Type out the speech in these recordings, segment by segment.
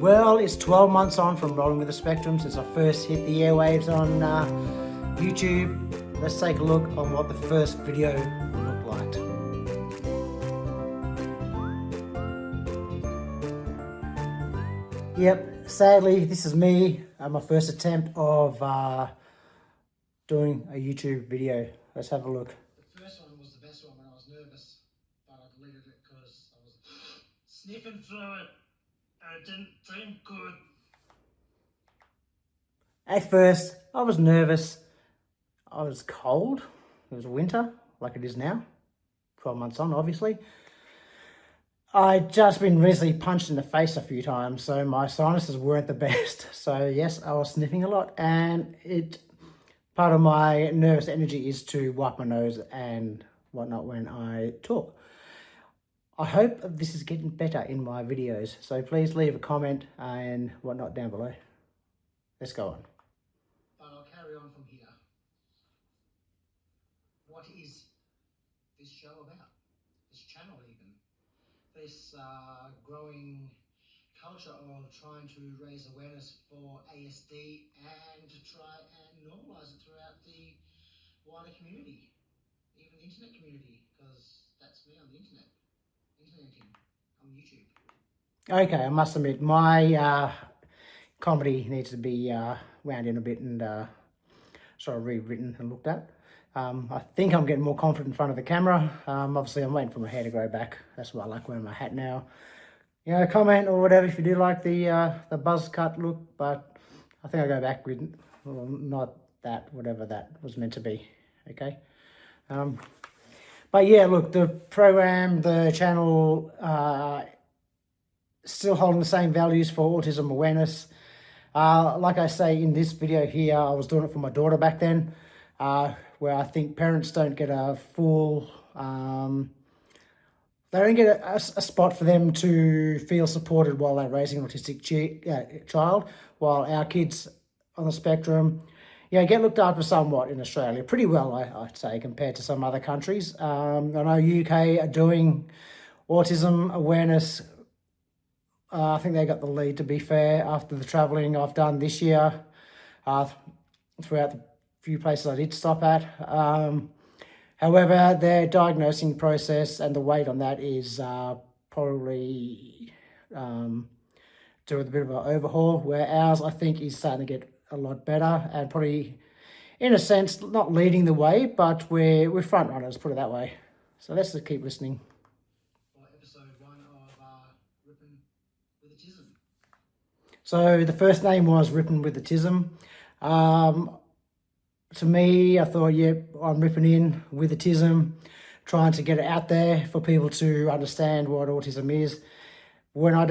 Well, it's 12 months on from Rolling with the Spectrum since I first hit the airwaves on YouTube. Let's take a look on what the first video looked like. Yep, sadly, this is me, my first attempt of doing a YouTube video. Let's have a look. The first one was the best one when I was nervous, but I deleted it because I was sniffing through it and it didn't seem good. At first, I was nervous. I was cold. It was winter, like it is now. 12 months on, obviously. I'd just been recently punched in the face a few times, so my sinuses weren't the best. So yes, I was sniffing a lot, and part of my nervous energy is to wipe my nose and whatnot when I talk. I hope this is getting better in my videos, so please leave a comment and whatnot down below. Let's go on. But I'll carry on from here. What is this show about? This channel even? This growing culture of trying to raise awareness for ASD and to try and normalise it throughout the wider community, even the internet community, because that's me on the internet, interneting, on YouTube. Okay, I must admit, my comedy needs to be wound in a bit and sort of rewritten and looked at. I think I'm getting more confident in front of the camera. Obviously, I'm waiting for my hair to grow back. That's why I like wearing my hat now. You know, comment or whatever if you do like the buzz cut look, but I think I'll go back with, well, not that, whatever that was meant to be, okay? But yeah, look, the program, the channel, still holding the same values for autism awareness. Like I say in this video here, I was doing it for my daughter back then, where I think parents don't get a full, they don't get a spot for them to feel supported while they're raising an autistic child, while our kids on the spectrum, get looked after somewhat in Australia, pretty well, I'd say, compared to some other countries. I know UK are doing autism awareness. I think they got the lead, to be fair, after the travelling I've done this year, throughout the few places I did stop at. However, their diagnosing process and the weight on that is probably due with a bit of an overhaul, where ours, I think, is starting to get a lot better and probably, in a sense, not leading the way, but we're front runners, put it that way. So let's just keep listening. Episode 1 of Rippin with the Tizzm. So the first name was Rippin with the Tizzm. To me, I thought, I'm ripping in with the Tizzm, trying to get it out there for people to understand what autism is. When I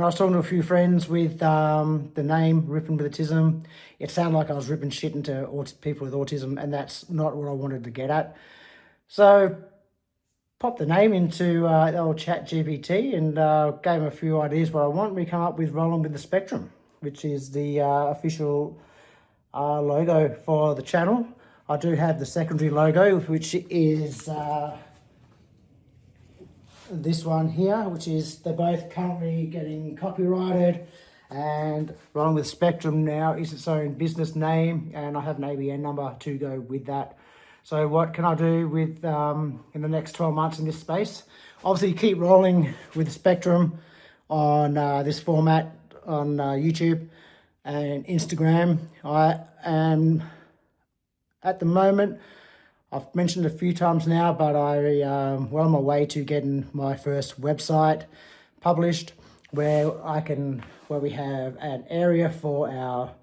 was talking to a few friends with the name Rippin with the Tizzm, it sounded like I was ripping shit into people with autism, and that's not what I wanted to get at. So, popped the name into the old chat GPT and gave them a few ideas what I want. We come up with Rolling with the Spectrum, which is the official logo for the channel. I do have the secondary logo, which is this one here, which is, they're both currently getting copyrighted, and Rolling with Spectrum now is its own business name, and I have an ABN number to go with that. So what can I do with in the next 12 months in this space? Obviously keep rolling with the Spectrum on this format on YouTube and Instagram. I am, at the moment, I've mentioned a few times now, but I well on my way to getting my first website published, where we have an area for our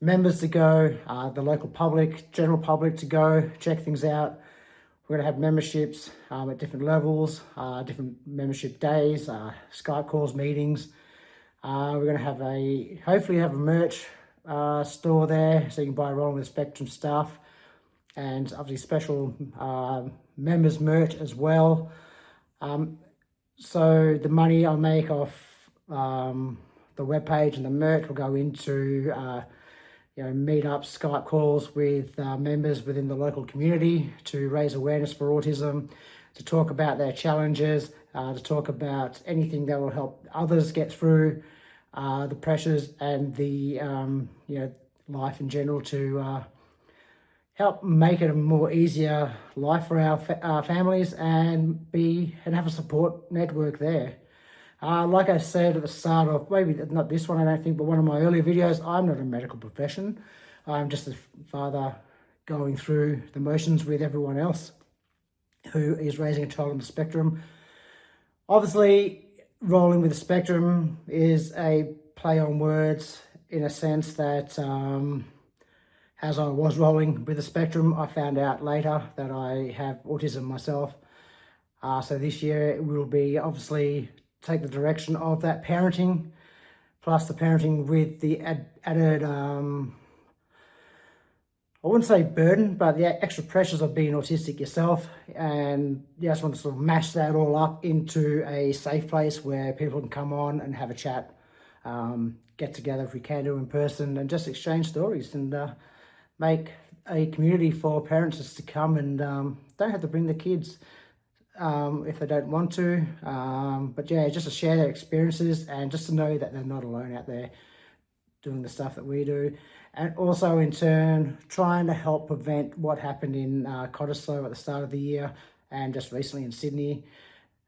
members to go, the local public, general public to go check things out. We're going to have memberships at different levels, different membership days, Skype calls, meetings. We're going to hopefully have a merch store there, so you can buy Rolling with the Spectrum stuff, and obviously special members merch as well. So the money I make off the webpage and the merch will go into meetups, Skype calls with members within the local community to raise awareness for autism, to talk about their challenges to talk about anything that will help others get through the pressures and the life in general, to help make it a more easier life for our families, and have a support network there. Like I said at the start of, maybe not this one, I don't think, but one of my earlier videos, I'm not a medical profession. I'm just a father going through the motions with everyone else who is raising a child on the spectrum. Obviously, rolling with the spectrum is a play on words, in a sense that as I was rolling with the spectrum, I found out later that I have autism myself. So this year it will be obviously take the direction of that parenting, plus the parenting with the added, I wouldn't say burden, but the extra pressures of being autistic yourself. And I just want to sort of mash that all up into a safe place where people can come on and have a chat, get together if we can do in person, and just exchange stories, and make a community for parents just to come and don't have to bring the kids if they don't want to. But yeah, just to share their experiences and just to know that they're not alone out there doing the stuff that we do. And also in turn, trying to help prevent what happened in Cottesloe at the start of the year and just recently in Sydney.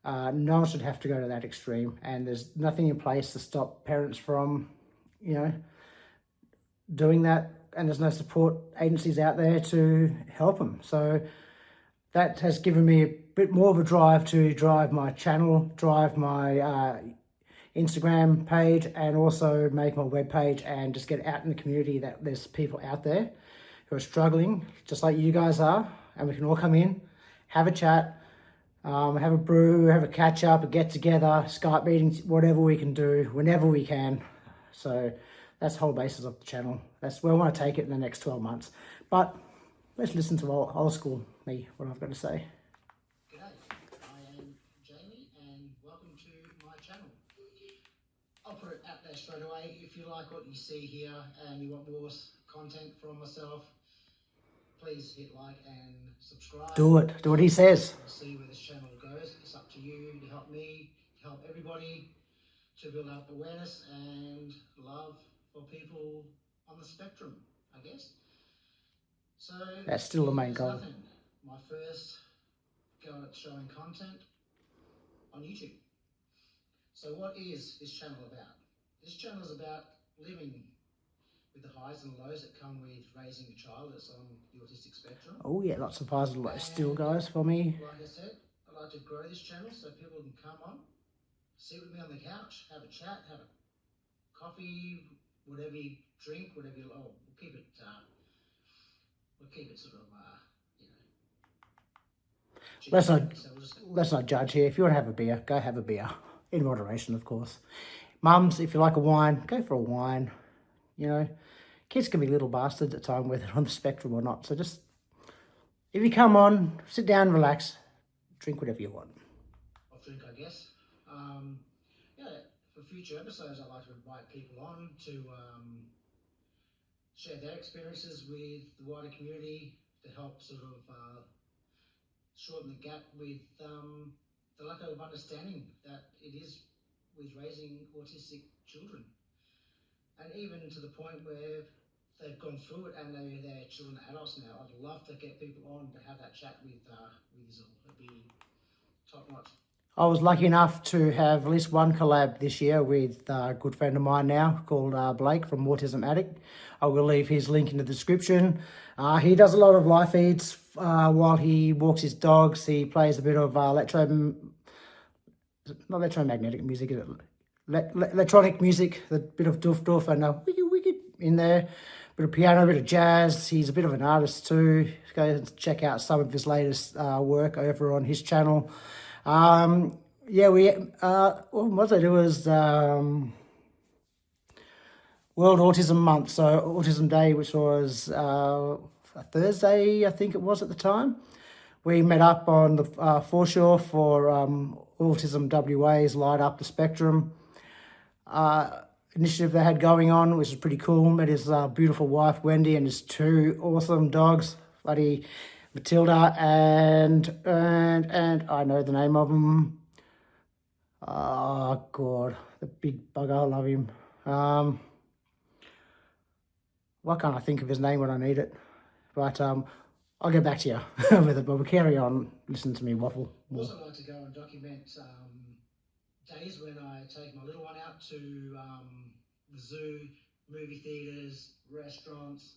No one should have to go to that extreme, and there's nothing in place to stop parents from, doing that, and there's no support agencies out there to help them. So that has given me a bit more of a drive to drive my channel, drive my Instagram page, and also make my webpage, and just get out in the community that there's people out there who are struggling just like you guys are, and we can all come in, have a chat, have a brew, have a catch up, a get together, Skype meetings, whatever we can do, whenever we can. So that's the whole basis of the channel. That's where I want to take it in the next 12 months. But let's listen to old school me, what I've got to say. G'day, I am Jamie and welcome to my channel. I'll put it out there straight away. If you like what you see here and you want more content from myself, please hit like and subscribe. Do it. Do what he says. We'll see where this channel goes. It's up to you to help me, to help everybody, to build up awareness and love for people on the spectrum, I guess. So That's still the main goal. Nothing. My first go at showing content on YouTube. So what is this channel about? This channel is about living with the highs and lows that come with raising a child that's on the autistic spectrum. Oh yeah, lots of highs and lows still, guys, for me. Like I said, I like to grow this channel so people can come on, sit with me on the couch, have a chat, have a coffee, whatever you drink, whatever you we'll keep it sort of Let's not judge here. If you want to have a beer, go have a beer. In moderation, of course. Mums, if you like a wine, go for a wine. Kids can be little bastards at times, whether they're on the spectrum or not. So just, if you come on, sit down, relax, drink whatever you want. I'll drink, I guess. For future episodes, I'd like to invite people on to share their experiences with the wider community to help sort of shorten the gap with the lack of understanding that it is with raising autistic children. And even to the point where they've gone through it and they're children and adults now. I'd love to get people on to have that chat with you all. It'd be top notch. I was lucky enough to have at least one collab this year with a good friend of mine now called Blake from Autism Addict. I will leave his link in the description. He does a lot of live feeds while he walks his dogs. He plays a bit of electromagnetic music, electronic music, a bit of doof and wiggy in there. Bit of piano, a bit of jazz. He's a bit of an artist too. Go and check out some of his latest work over on his channel. What was it? It was World Autism Month, so Autism Day, which was a Thursday, I think it was at the time. We met up on the foreshore for Autism WA's Light Up the Spectrum initiative they had going on, which was pretty cool. Met his beautiful wife, Wendy, and his two awesome dogs, bloody Matilda and I know the name of them, Oh God, the big bugger, I love him. Why can't I think of his name when I need it? But I'll get back to you with it, but we'll carry on. Listen to me waffle. I also like to go and document days when I take my little one out to the zoo, movie theatres, restaurants,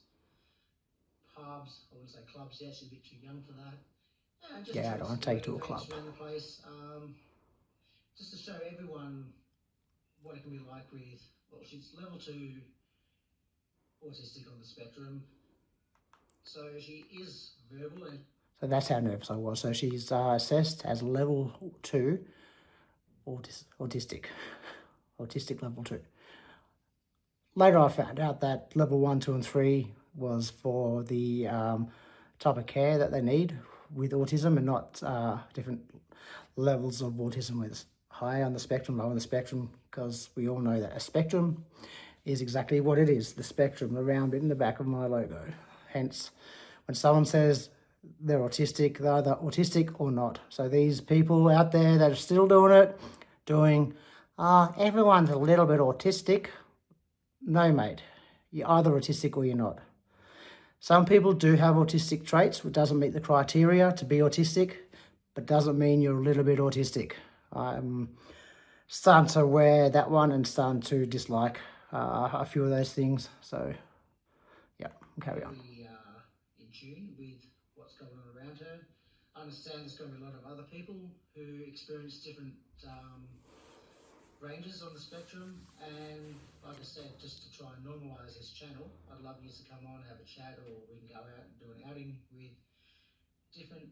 pubs. I wouldn't say clubs yet, she's a bit too young for that. And just Yeah, to I don't want to explore take you to a events club. around the place, just to show everyone what it can be like with, well, she's level 2 autistic on the spectrum. So she is verbal and So that's how nervous I was. So she's assessed as level 2 autistic. Autistic level 2. Later I found out that level 1, 2 and 3 was for the type of care that they need with autism, and not different levels of autism, with high on the spectrum, low on the spectrum, because we all know that a spectrum is exactly what it is, the spectrum, the round bit in the back of my logo. Hence, when someone says they're autistic, they're either autistic or not. So these people out there that are still doing it, everyone's a little bit autistic. No, mate. You're either autistic or you're not. Some people do have autistic traits, which doesn't meet the criteria to be autistic, but doesn't mean you're a little bit autistic. I'm starting to wear that one and starting to dislike a few of those things. So, yeah, carry on. be in tune with what's going on around her. I understand there's going to be a lot of other people who experience different ranges on the spectrum, and like I said, just to try and normalise this channel, I'd love you to come on, have a chat, or we can go out and do an outing with different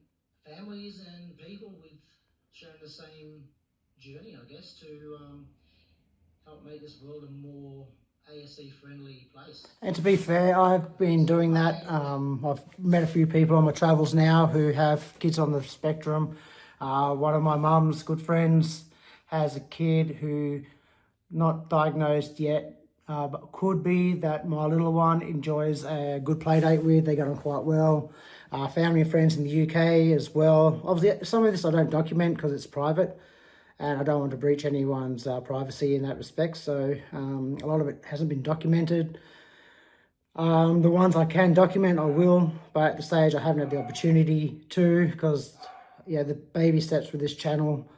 families and people with sharing the same journey, I guess, to help make this world a more ASC friendly place. And to be fair, I've been doing that. I've met a few people on my travels now who have kids on the spectrum. One of my mum's good friends has a kid who not diagnosed yet, but could be, that my little one enjoys a good play date with. They get on quite well. Family and friends in the UK as well. Obviously, some of this I don't document because it's private, and I don't want to breach anyone's privacy in that respect. So a lot of it hasn't been documented. The ones I can document, I will, but at the stage I haven't had the opportunity to, because the baby steps with this channel.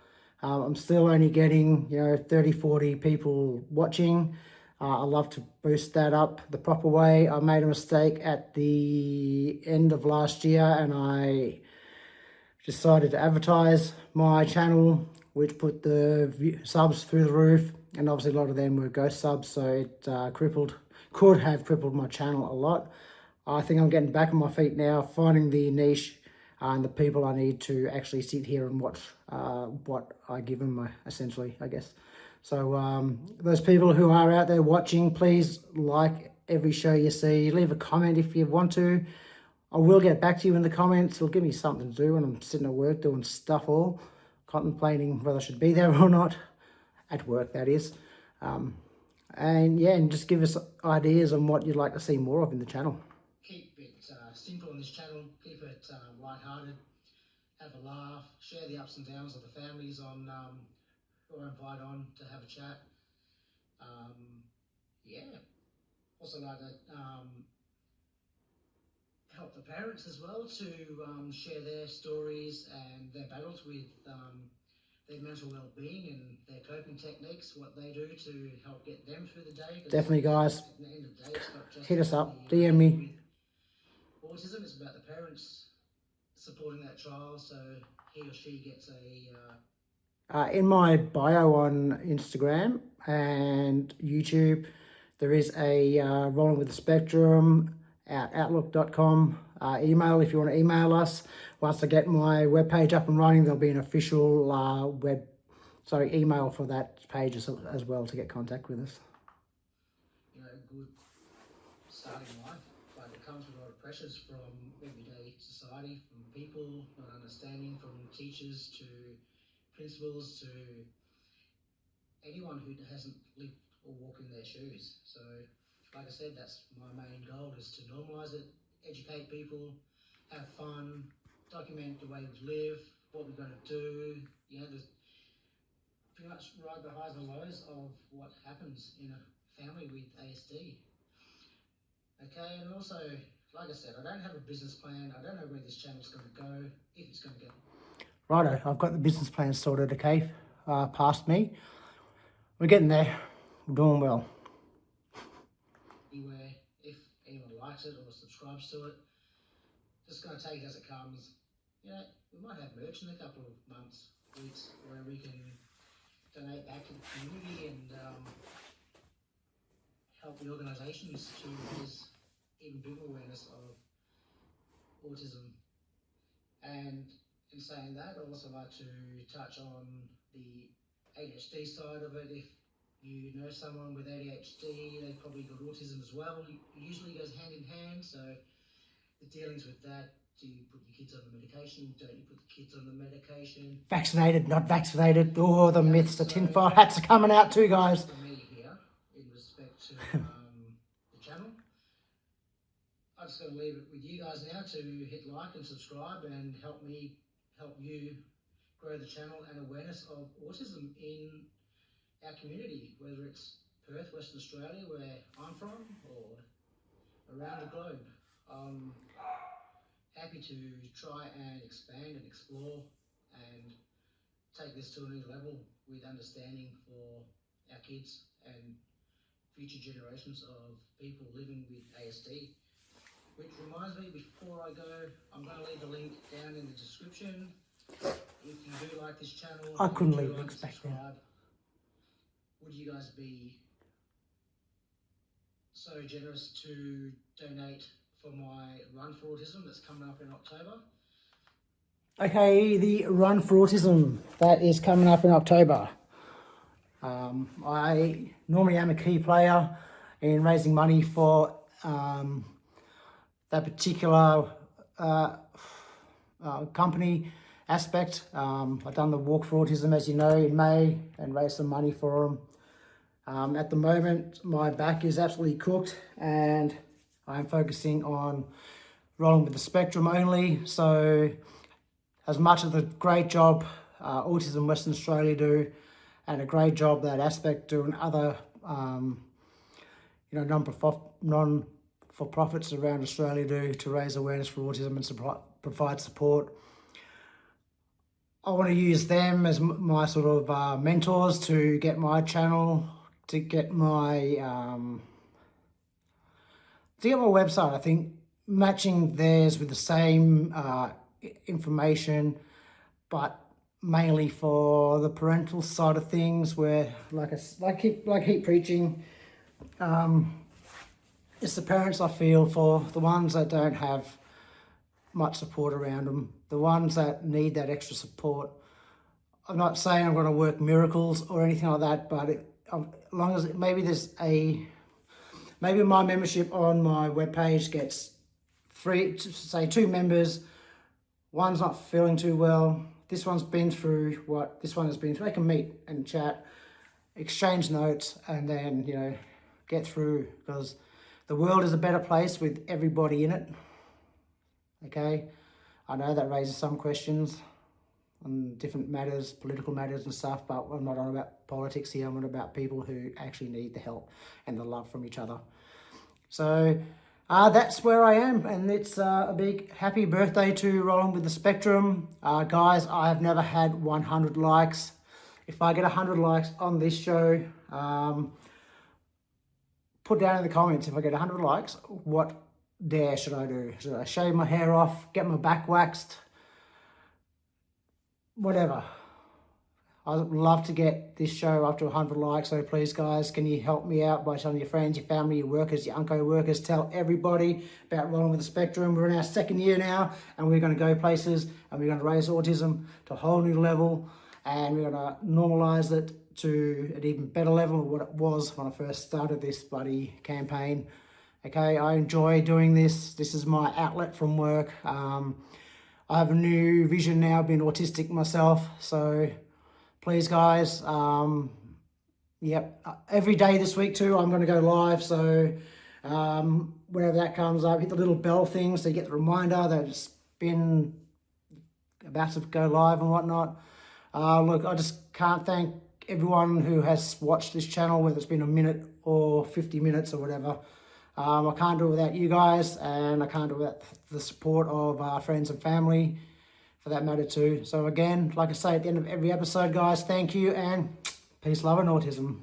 I'm still only getting 30, 40 people watching. I love to boost that up the proper way. I made a mistake at the end of last year, and I decided to advertise my channel, which put the subs through the roof, and obviously a lot of them were ghost subs, so it could have crippled my channel a lot. I think I'm getting back on my feet now, finding the niche and the people I need to actually sit here and watch what I give them, essentially, I guess. So those people who are out there watching, please like every show you see. Leave a comment if you want to. I will get back to you in the comments. It'll give me something to do when I'm sitting at work doing stuff, or contemplating whether I should be there or not. At work, that is. And just give us ideas on what you'd like to see more of in the channel. Keep it simple on this channel, keep it light-hearted, have a laugh, share the ups and downs of the families on who I invite on to have a chat. Also like to help the parents as well to share their stories and their battles with their mental well-being and their coping techniques, what they do to help get them through the day. Definitely, guys. At the end of the day, it's not just hit us about up, the DM me. with autism, it's about the parents supporting that child so he or she gets in my bio on Instagram and YouTube, there is a Rolling with the Spectrum at outlook.com email if you want to email us. Once I get my webpage up and running, there'll be an official email for that page as well to get contact with us. Good starting life, but it comes with a lot of pressures from everyday society, from people not understanding, from teachers to principals to anyone who hasn't lived or walked in their shoes. So, like I said, that's my main goal, is to normalise it, educate people, have fun, document the way we live, what we're going to do. pretty much ride the highs and lows of what happens in a family with ASD. Okay, and also, like I said, I don't have a business plan. I don't know where this channel's going to go, if it's going to go. Righto, I've got the business plan sorted, okay, past me. We're getting there. We're doing well. Anywhere, if anyone likes it or subscribes to it, just going to take it as it comes. You know, we might have merch in a couple of months, weeks, where we can donate back to the community and help the organisations to raise even bigger awareness of autism. And in saying that, I'd also like to touch on the ADHD side of it. If you know someone with ADHD, they've probably got autism as well. It usually goes hand in hand, so the dealings with that. Do you put your kids on the medication? Don't you put the kids on the medication? Vaccinated, not vaccinated. Oh, the myths, the tinfoil hats are coming out too, guys. For me here, in respect to the channel, I'm just going to leave it with you guys now to hit like and subscribe and help me help you grow the channel and awareness of autism in our community, whether it's Perth, Western Australia, where I'm from, or around the globe. Happy to try and expand and explore and take this to a new level with understanding for our kids and future generations of people living with ASD. Which reminds me, before I go, I'm going to leave the link down in the description. If you do like this channel, I couldn't and leave you links back there. would you guys be so generous to donate for my Run for Autism that's coming up in October? Okay, the Run for Autism, that is coming up in October. I normally am a key player in raising money for that particular company aspect. I've done the Walk for Autism, as you know, in May and raised some money for them. At the moment, my back is absolutely cooked and I'm focusing on rolling with the spectrum only. So as much of the great job Autism Western Australia do and a great job that aspect do and other non-for-profits around Australia do to raise awareness for autism and provide support, I want to use them as my sort of mentors to get my channel, to get my website. I think matching theirs with the same information, but mainly for the parental side of things, where like I keep preaching, it's the parents I feel for, the ones that don't have much support around them, the ones that need that extra support. I'm not saying I'm going to work miracles or anything like that, but as long as maybe my membership on my webpage gets say 2 members, one's not feeling too well, this one's been through what this one has been through, they can meet and chat, exchange notes, and then, you know, get through, because the world is a better place with everybody in it. Okay, I know that raises some questions on different matters, political matters and stuff, but I'm not on about politics here. I'm on about people who actually need the help and the love from each other. So that's where I am, and it's a big happy birthday to Rolling with the Spectrum. Guys, I have never had 100 likes. If I get 100 likes on this show, put down in the comments, if I get 100 likes, what dare should I do? Should I shave my hair off, get my back waxed? Whatever. I'd love to get this show up to 100 likes, so please guys, can you help me out by telling your friends, your family, your workers, your unco workers, tell everybody about Rolling with the Spectrum. We're in our 2nd year now, and we're going to go places, and we're going to raise autism to a whole new level, and we're going to normalise it to an even better level of what it was when I first started this bloody campaign. Okay, I enjoy doing this. This is my outlet from work. I have a new vision now, being autistic myself, so please guys, every day this week too, I'm going to go live, so whenever that comes up, hit the little bell thing so you get the reminder that it's been about to go live and whatnot. Look, I just can't thank everyone who has watched this channel, whether it's been a minute or 50 minutes or whatever. I can't do it without you guys, and I can't do it without the support of friends and family, for that matter too. So again, like I say at the end of every episode, guys, thank you, and peace, love, and autism.